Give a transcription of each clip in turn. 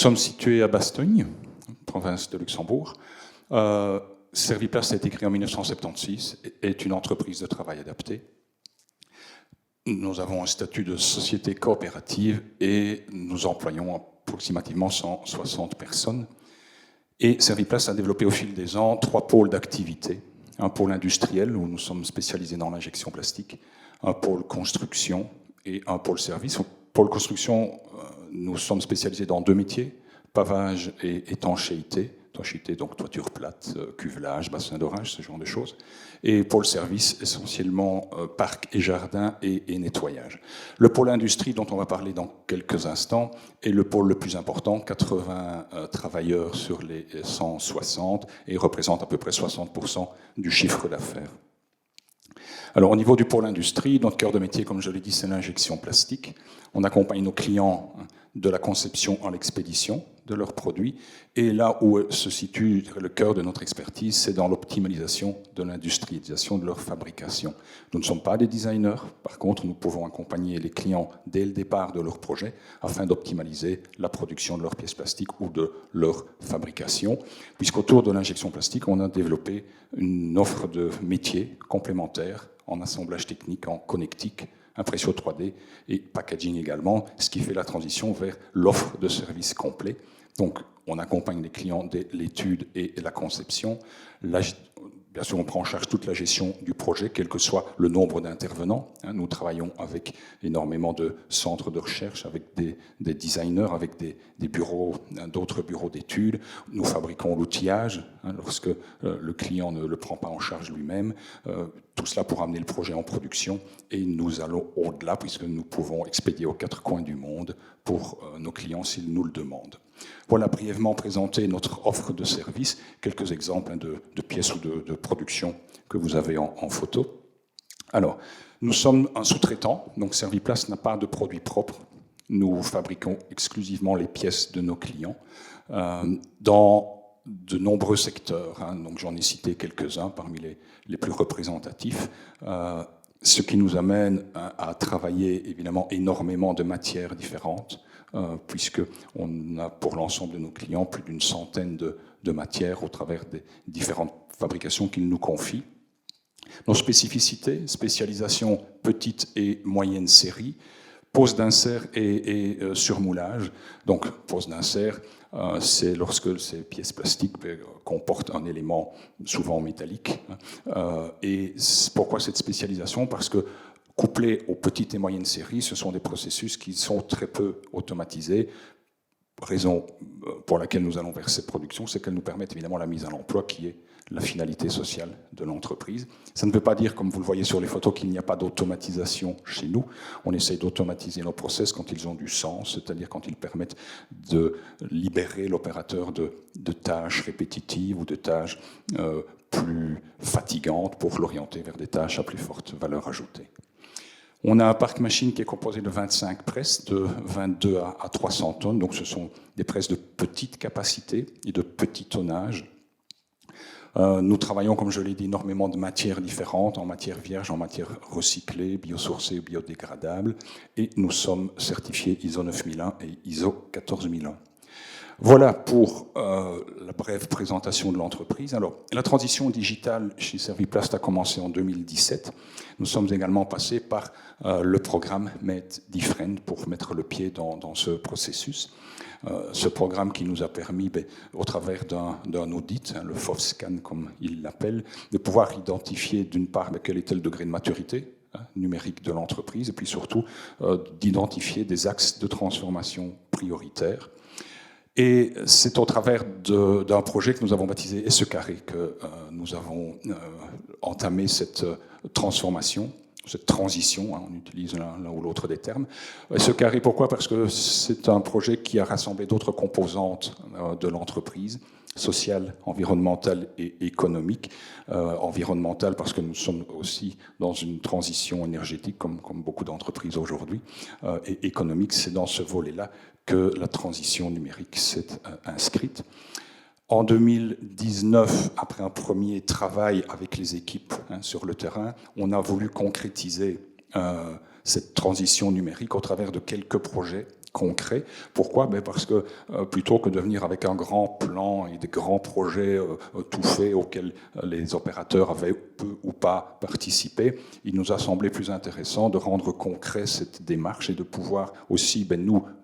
sommes situés à Bastogne, province de Luxembourg. Serviplace a été créé en 1976 et est une entreprise de travail adapté. Nous avons un statut de société coopérative et nous employons approximativement 160 personnes. Et Serviplace a développé au fil des ans 3 pôles d'activité. Un pôle industriel où nous sommes spécialisés dans l'injection plastique, un pôle construction et un pôle service. Au pôle construction, nous sommes spécialisés dans 2 métiers, pavage et étanchéité. Étanchéité, donc toiture plate, cuvelage, bassin d'orage, ce genre de choses. Et pôle service, essentiellement parc et jardin et nettoyage. Le pôle industrie, dont on va parler dans quelques instants, est le pôle le plus important, 80 travailleurs sur les 160, et représente à peu près 60% du chiffre d'affaires. Alors au niveau du pôle industrie, notre cœur de métier, comme je l'ai dit, c'est l'injection plastique. On accompagne nos clients de la conception à l'expédition de leurs produits. Et là où se situe le cœur de notre expertise, c'est dans l'optimalisation de l'industrialisation de leur fabrication. Nous ne sommes pas des designers. Par contre, nous pouvons accompagner les clients dès le départ de leur projet afin d'optimaliser la production de leurs pièces plastiques ou de leur fabrication. Puisqu'autour de l'injection plastique, on a développé une offre de métiers complémentaires en assemblage technique, en connectique, impression 3D et packaging également, ce qui fait la transition vers l'offre de services complets. Donc, on accompagne les clients dès l'étude et la conception. Bien sûr, on prend en charge toute la gestion du projet, quel que soit le nombre d'intervenants. Nous travaillons avec énormément de centres de recherche, avec des designers, avec des bureaux, d'autres bureaux d'études. Nous fabriquons l'outillage lorsque le client ne le prend pas en charge lui-même. Tout cela pour amener le projet en production. Et nous allons au-delà, puisque nous pouvons expédier aux 4 coins du monde pour nos clients s'ils nous le demandent. Voilà brièvement présenté notre offre de services, quelques exemples de pièces ou de production que vous avez en photo. Alors, nous sommes un sous-traitant, donc Serviplace n'a pas de produits propres. Nous fabriquons exclusivement les pièces de nos clients dans de nombreux secteurs. Donc j'en ai cité quelques-uns parmi les plus représentatifs. Ce qui nous amène à travailler évidemment énormément de matières différentes, puisqu'on a pour l'ensemble de nos clients plus d'une centaine de matières au travers des différentes fabrications qu'ils nous confient. Nos spécificités, spécialisation petite et moyenne série, pose d'insert et surmoulage. Donc pose d'insert, c'est lorsque ces pièces plastiques comportent un élément souvent métallique. Et pourquoi cette spécialisation? Parce que couplés aux petites et moyennes séries, ce sont des processus qui sont très peu automatisés. Raison pour laquelle nous allons vers cette production, c'est qu'elles nous permettent évidemment la mise à l'emploi qui est la finalité sociale de l'entreprise. Ça ne veut pas dire, comme vous le voyez sur les photos, qu'il n'y a pas d'automatisation chez nous. On essaye d'automatiser nos process quand ils ont du sens, c'est-à-dire quand ils permettent de libérer l'opérateur de tâches répétitives ou de tâches plus fatigantes pour l'orienter vers des tâches à plus forte valeur ajoutée. On a un parc machine qui est composé de 25 presses, de 22 à 300 tonnes. Donc ce sont des presses de petite capacité et de petit tonnage. Nous travaillons, comme je l'ai dit, énormément de matières différentes, en matière vierge, en matière recyclée, biosourcée, biodégradable. Et nous sommes certifiés ISO 9001 et ISO 14001. Voilà pour la brève présentation de l'entreprise. Alors, la transition digitale chez Serviplast a commencé en 2017. Nous sommes également passés par le programme Made Different pour mettre le pied dans ce processus. Ce programme qui nous a permis, au travers d'un audit, le FOFSCAN comme il l'appelle, de pouvoir identifier d'une part quel était le degré de maturité numérique de l'entreprise et puis surtout d'identifier des axes de transformation prioritaires. Et c'est au travers d'un projet que nous avons baptisé SE Carré que nous avons entamé cette transformation, cette transition, on utilise l'un ou l'autre des termes. SE Carré, pourquoi? Parce que c'est un projet qui a rassemblé d'autres composantes de l'entreprise, sociale, environnementale et économique. Environnementale parce que nous sommes aussi dans une transition énergétique comme beaucoup d'entreprises aujourd'hui. Et économique, c'est dans ce volet-là que la transition numérique s'est inscrite. En 2019, après un premier travail avec les équipes sur le terrain, on a voulu concrétiser cette transition numérique au travers de quelques projets concret. Pourquoi? Parce que plutôt que de venir avec un grand plan et des grands projets tout faits auxquels les opérateurs avaient peu ou pas participé, il nous a semblé plus intéressant de rendre concret cette démarche et de pouvoir aussi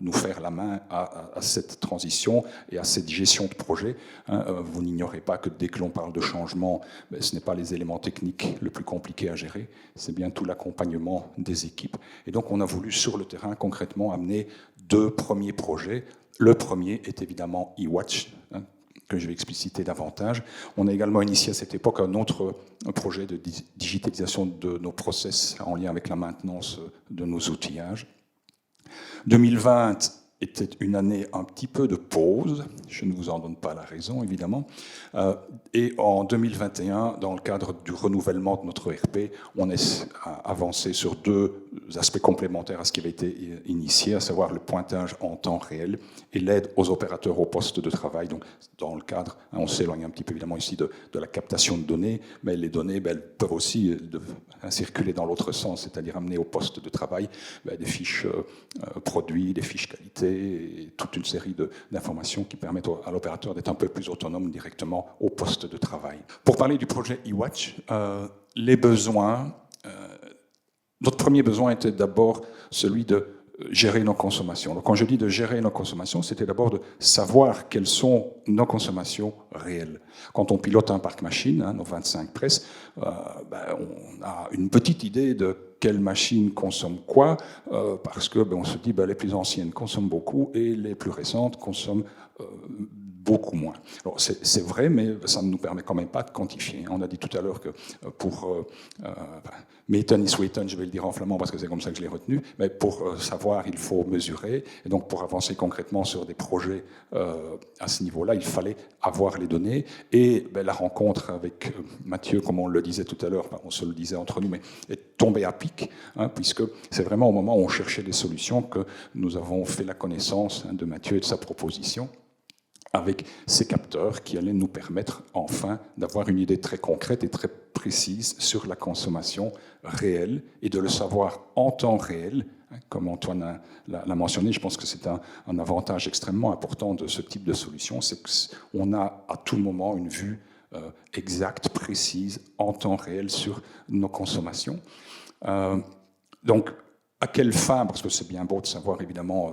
nous faire la main à cette transition et à cette gestion de projet. Vous n'ignorez pas que dès que l'on parle de changement, ce n'est pas les éléments techniques le plus compliqué à gérer, c'est bien tout l'accompagnement des équipes. Et donc on a voulu sur le terrain concrètement amener 2 premiers projets. Le premier est évidemment eWatch, que je vais expliciter davantage. On a également initié à cette époque un autre projet de digitalisation de nos process en lien avec la maintenance de nos outillages. 2020 était une année un petit peu de pause, je ne vous en donne pas la raison évidemment, et en 2021, dans le cadre du renouvellement de notre ERP, on est avancé sur 2 aspects complémentaires à ce qui avait été initié, à savoir le pointage en temps réel et l'aide aux opérateurs au poste de travail. Donc, dans le cadre, on s'éloigne un petit peu évidemment ici de la captation de données, mais les données elles peuvent aussi circuler dans l'autre sens, c'est-à-dire amener au poste de travail des fiches produits, des fiches qualité, et toute une série d'informations qui permettent à l'opérateur d'être un peu plus autonome directement au poste de travail. Pour parler du projet eWatch, les besoins, notre premier besoin était d'abord celui de gérer nos consommations. Donc, quand je dis de gérer nos consommations, c'était d'abord de savoir quelles sont nos consommations réelles. Quand on pilote un parc machine, nos 25 presses, on a une petite idée de quelle machine consomme quoi, parce que on se dit les plus anciennes consomment beaucoup et les plus récentes consomment beaucoup moins. Alors c'est vrai, mais ça ne nous permet quand même pas de quantifier. On a dit tout à l'heure que pour Meten et Sweeten, je vais le dire en flamand parce que c'est comme ça que je l'ai retenu, mais pour savoir, il faut mesurer. Et donc pour avancer concrètement sur des projets à ce niveau-là, il fallait avoir les données. Et la rencontre avec Mathieu, comme on le disait tout à l'heure, on se le disait entre nous, mais est tombée à pic, puisque c'est vraiment au moment où on cherchait des solutions que nous avons fait la connaissance de Mathieu et de sa proposition, avec ces capteurs qui allaient nous permettre enfin d'avoir une idée très concrète et très précise sur la consommation réelle et de le savoir en temps réel. Comme Antoine l'a mentionné, je pense que c'est un avantage extrêmement important de ce type de solution, c'est qu'on a à tout moment une vue exacte, précise, en temps réel sur nos consommations. Donc, à quelle fin? Parce que c'est bien beau de savoir évidemment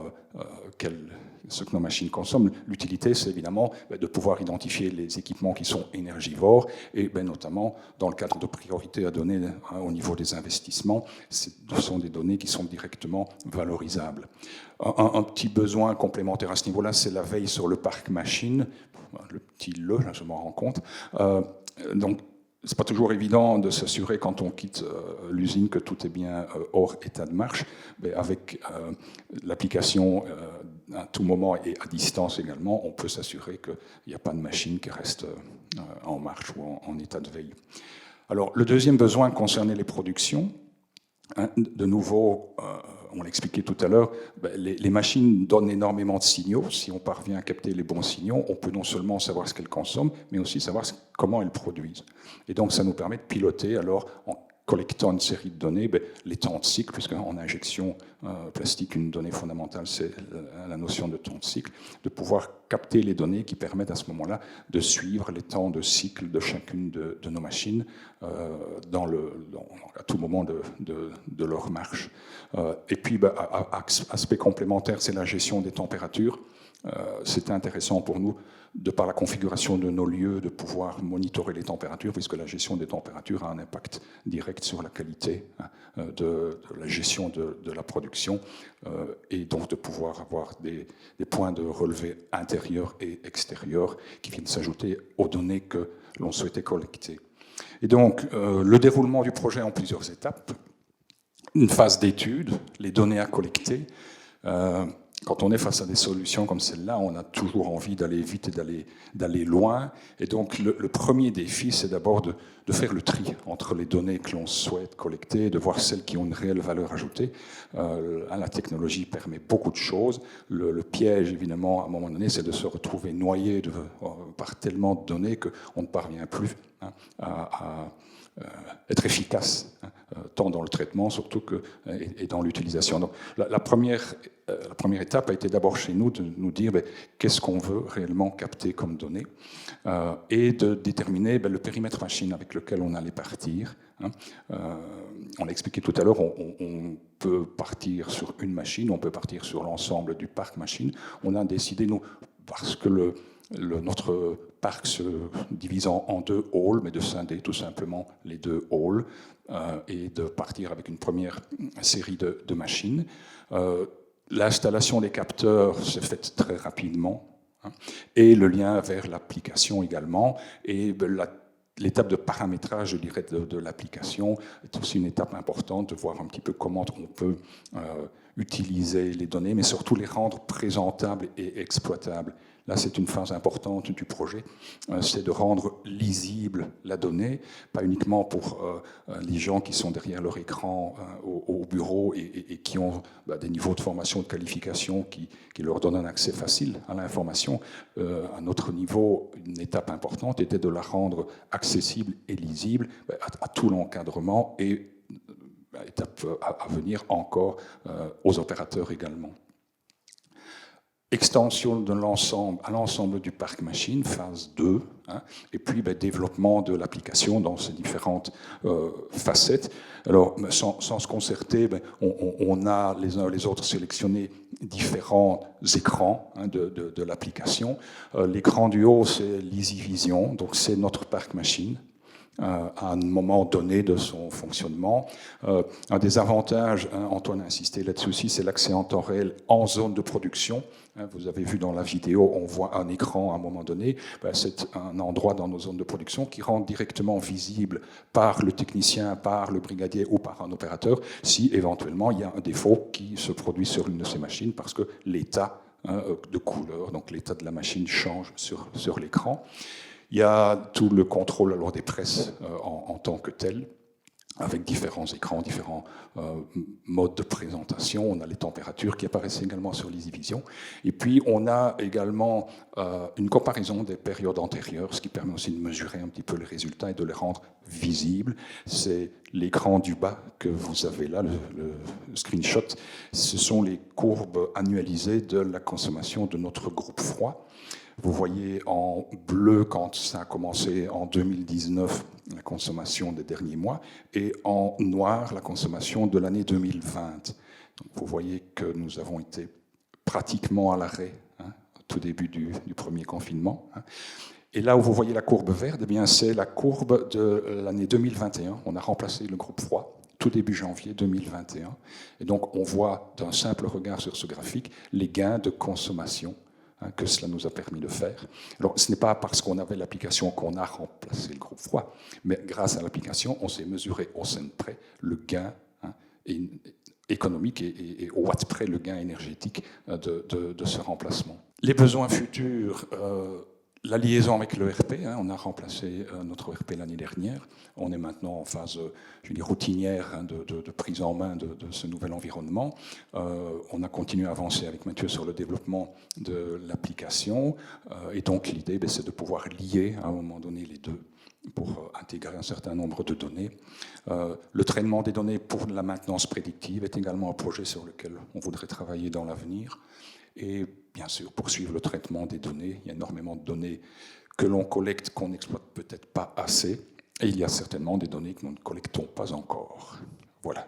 ce que nos machines consomment. L'utilité, c'est évidemment de pouvoir identifier les équipements qui sont énergivores et notamment dans le cadre de priorités à donner au niveau des investissements, ce sont des données qui sont directement valorisables. Un petit besoin complémentaire à ce niveau-là, c'est la veille sur le parc machine. Le petit là, je m'en rends compte. Donc, c'est pas toujours évident de s'assurer quand on quitte l'usine que tout est bien hors état de marche, mais avec l'application à tout moment et à distance également, on peut s'assurer qu'il n'y a pas de machine qui reste en marche ou en état de veille. Alors, le deuxième besoin concernait les productions. De nouveau, on l'a expliqué tout à l'heure, les machines donnent énormément de signaux. Si on parvient à capter les bons signaux, on peut non seulement savoir ce qu'elles consomment, mais aussi savoir comment elles produisent. Et donc, ça nous permet de piloter, alors, en collectant une série de données, les temps de cycle, puisqu'en injection plastique, une donnée fondamentale, c'est la notion de temps de cycle, de pouvoir capter les données qui permettent à ce moment-là de suivre les temps de cycle de chacune de nos machines à tout moment de leur marche. Et puis, aspect complémentaire, c'est la gestion des températures. C'était intéressant pour nous, de par la configuration de nos lieux, de pouvoir monitorer les températures, puisque la gestion des températures a un impact direct sur la qualité de la gestion de la production, et donc de pouvoir avoir des points de relevé intérieurs et extérieurs qui viennent s'ajouter aux données que l'on souhaitait collecter. Et donc, le déroulement du projet en plusieurs étapes. Une phase d'étude, les données à collecter. Quand on est face à des solutions comme celle-là, on a toujours envie d'aller vite et d'aller loin. Et donc, le premier défi, c'est d'abord de faire le tri entre les données que l'on souhaite collecter, de voir celles qui ont une réelle valeur ajoutée. La technologie permet beaucoup de choses. Le piège, évidemment, à un moment donné, c'est de se retrouver noyé par tellement de données qu'on ne parvient plus à être efficace, tant dans le traitement surtout que, et dans l'utilisation. Donc, la première étape a été d'abord chez nous de nous dire qu'est-ce qu'on veut réellement capter comme données et de déterminer le périmètre machine avec lequel on allait partir. On l'a expliqué tout à l'heure, on peut partir sur une machine, on peut partir sur l'ensemble du parc machine. On a décidé, nous, parce que notre parc se divise en deux halls, mais de scinder tout simplement les deux halls et de partir avec une première série de machines. L'installation des capteurs s'est faite très rapidement et le lien vers l'application également. Et l'étape de paramétrage, je dirais, de l'application est aussi une étape importante de voir un petit peu comment on peut utiliser les données, mais surtout les rendre présentables et exploitables. Là, c'est une phase importante du projet, c'est de rendre lisible la donnée, pas uniquement pour les gens qui sont derrière leur écran au bureau et qui ont des niveaux de formation, de qualification qui leur donnent un accès facile à l'information. À notre niveau, une étape importante était de la rendre accessible et lisible à tout l'encadrement et étape à venir encore aux opérateurs également. Extension de l'ensemble à l'ensemble du parc machine, phase 2, et puis développement de l'application dans ses différentes facettes. Alors, sans se concerter, on a les uns et les autres sélectionné différents écrans de l'application. L'écran du haut, c'est l'EasyVision, donc c'est notre parc machine à un moment donné de son fonctionnement. Un des avantages, Antoine a insisté là-dessus aussi, c'est l'accès en temps réel en zone de production. Vous avez vu dans la vidéo, on voit un écran à un moment donné. C'est un endroit dans nos zones de production qui rend directement visible par le technicien, par le brigadier ou par un opérateur si éventuellement il y a un défaut qui se produit sur une de ces machines parce que l'état de couleur, donc l'état de la machine change sur l'écran. Il y a tout le contrôle alors des presses en tant que tel, avec différents écrans, différents modes de présentation. On a les températures qui apparaissent également sur l'EasyVision. Et puis, on a également une comparaison des périodes antérieures, ce qui permet aussi de mesurer un petit peu les résultats et de les rendre visibles. C'est l'écran du bas que vous avez là, le screenshot. Ce sont les courbes annualisées de la consommation de notre groupe froid. Vous voyez en bleu, quand ça a commencé en 2019, la consommation des derniers mois, et en noir, la consommation de l'année 2020. Donc vous voyez que nous avons été pratiquement à l'arrêt au tout début du premier confinement. Et là où vous voyez la courbe verte, eh bien, c'est la courbe de l'année 2021. On a remplacé le groupe froid tout début janvier 2021. Et donc on voit d'un simple regard sur ce graphique les gains de consommation que cela nous a permis de faire. Alors, ce n'est pas parce qu'on avait l'application qu'on a remplacé le groupe froid, mais grâce à l'application, on s'est mesuré au cent près le gain économique et au watt près le gain énergétique de ce remplacement. Les besoins futurs, la liaison avec l'ERP, on a remplacé notre ERP l'année dernière. On est maintenant en phase routinière de prise en main de ce nouvel environnement. On a continué à avancer avec Mathieu sur le développement de l'application. Et donc l'idée, c'est de pouvoir lier à un moment donné les deux pour intégrer un certain nombre de données. Le traitement des données pour la maintenance prédictive est également un projet sur lequel on voudrait travailler dans l'avenir. Et bien sûr, poursuivre le traitement des données. Il y a énormément de données que l'on collecte, qu'on n'exploite peut-être pas assez. Et il y a certainement des données que nous ne collectons pas encore. Voilà.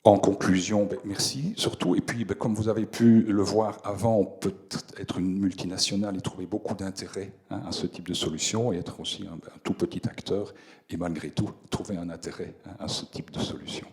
En conclusion, merci surtout. Et puis, comme vous avez pu le voir avant, on peut être une multinationale et trouver beaucoup d'intérêt à ce type de solution et être aussi un tout petit acteur et malgré tout trouver un intérêt à ce type de solution.